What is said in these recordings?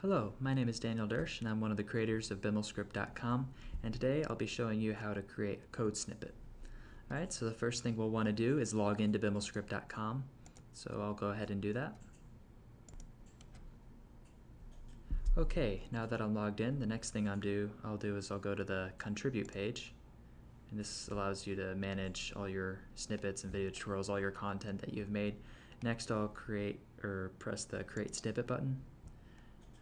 Hello, my name is Daniel Dersh and I'm one of the creators of bimelscript.com, and today I'll be showing you how to create a code snippet. Alright, so the first thing we'll want to do is log into bimelscript.com, so I'll go ahead and do that. Okay, now that I'm logged in, the next thing I'll do is I'll go to the contribute page, and this allows you to manage all your snippets and video tutorials, all your content that you've made. Next I'll press the create snippet button.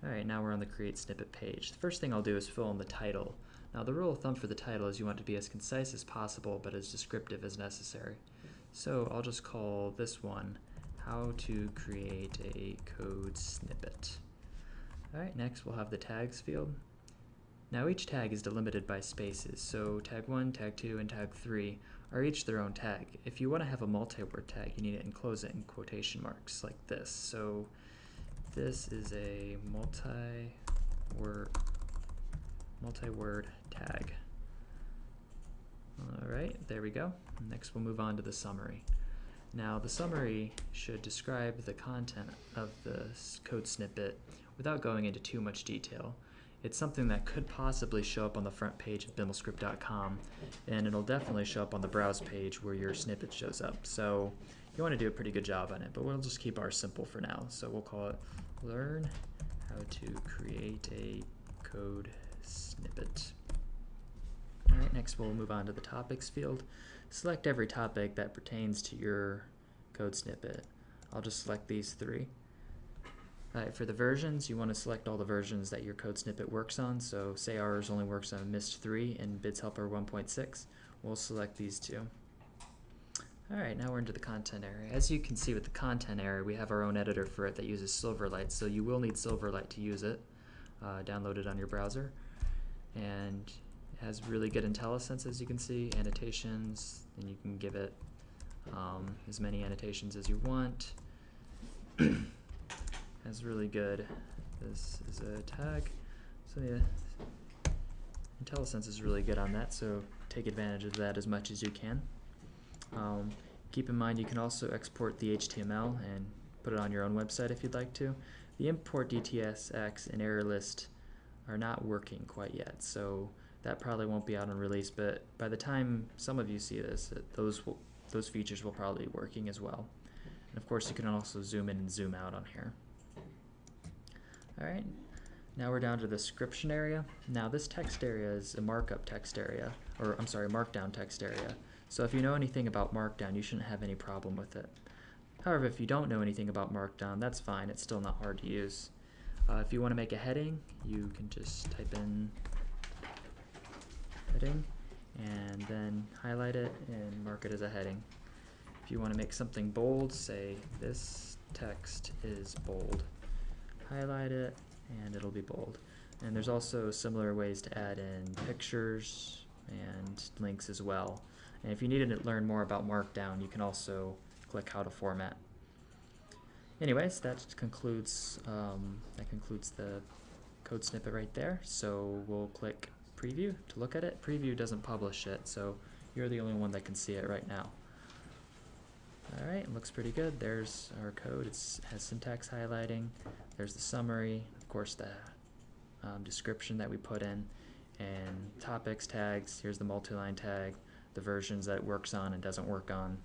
Alright, now we're on the create snippet page. The first thing I'll do is fill in the title. Now the rule of thumb for the title is you want it to be as concise as possible but as descriptive as necessary. So I'll just call this one how to create a code snippet. Alright, next we'll have the tags field. Now each tag is delimited by spaces, so tag 1, tag 2, and tag 3 are each their own tag. If you want to have a multi-word tag, you need to enclose it in quotation marks like this. So this is a multi-word tag. Alright, there we go. Next we'll move on to the summary. Now the summary should describe the content of the code snippet without going into too much detail. It's something that could possibly show up on the front page of bimelscript.com, and it'll definitely show up on the browse page where your snippet shows up. So you want to do a pretty good job on it, but we'll just keep ours simple for now. So we'll call it learn how to create a code snippet. Alright, next we'll move on to the topics field. Select every topic that pertains to your code snippet. I'll just select these three. Alright, for the versions, you want to select all the versions that your code snippet works on. So say ours only works on MIST 3 and BIDS Helper 1.6. We'll select these two. Alright, now we're into the content area. As you can see with the content area, we have our own editor for it that uses Silverlight, so you will need Silverlight to use it. Download it on your browser. And it has really good IntelliSense, as you can see, annotations, and you can give it as many annotations as you want. Has really good, this is a tag, so yeah, IntelliSense is really good on that, so take advantage of that as much as you can. Keep in mind you can also export the HTML and put it on your own website if you'd like to. The import DTSX and error list are not working quite yet, so that probably won't be out on release, but by the time some of you see this, those features will probably be working as well. And of course you can also zoom in and zoom out on here. Alright, now we're down to the description area. Now this text area is a markup text area, or I'm sorry, markdown text area. So if you know anything about Markdown, you shouldn't have any problem with it. However, if you don't know anything about Markdown, that's fine. It's still not hard to use. If you want to make a heading, you can just type in heading and then highlight it and mark it as a heading. If you want to make something bold, say this text is bold. Highlight it and it'll be bold. And there's also similar ways to add in pictures and links as well. And if you needed to learn more about Markdown, you can also click how to format. Anyways, that concludes the code snippet right there. So we'll click preview to look at it. Preview doesn't publish it, so you're the only one that can see it right now. Alright, it looks pretty good. There's our code. It has syntax highlighting. There's the summary, of course the description that we put in, and topics, tags. Here's the multi-line tag, the versions that it works on and doesn't work on,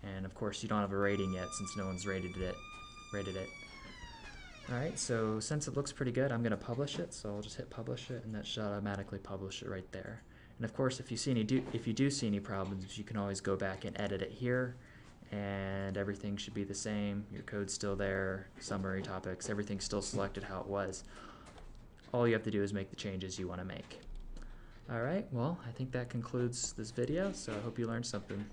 and of course you don't have a rating yet since no one's rated it. Alright, so since it looks pretty good, I'm going to publish it, so I'll just hit publish it, and that should automatically publish it right there. And of course if you do see any problems, you can always go back and edit it here, and everything should be the same. Your code's still there, summary, topics, everything's still selected how it was. All you have to do is make the changes you want to make. Alright, well, I think that concludes this video, so I hope you learned something.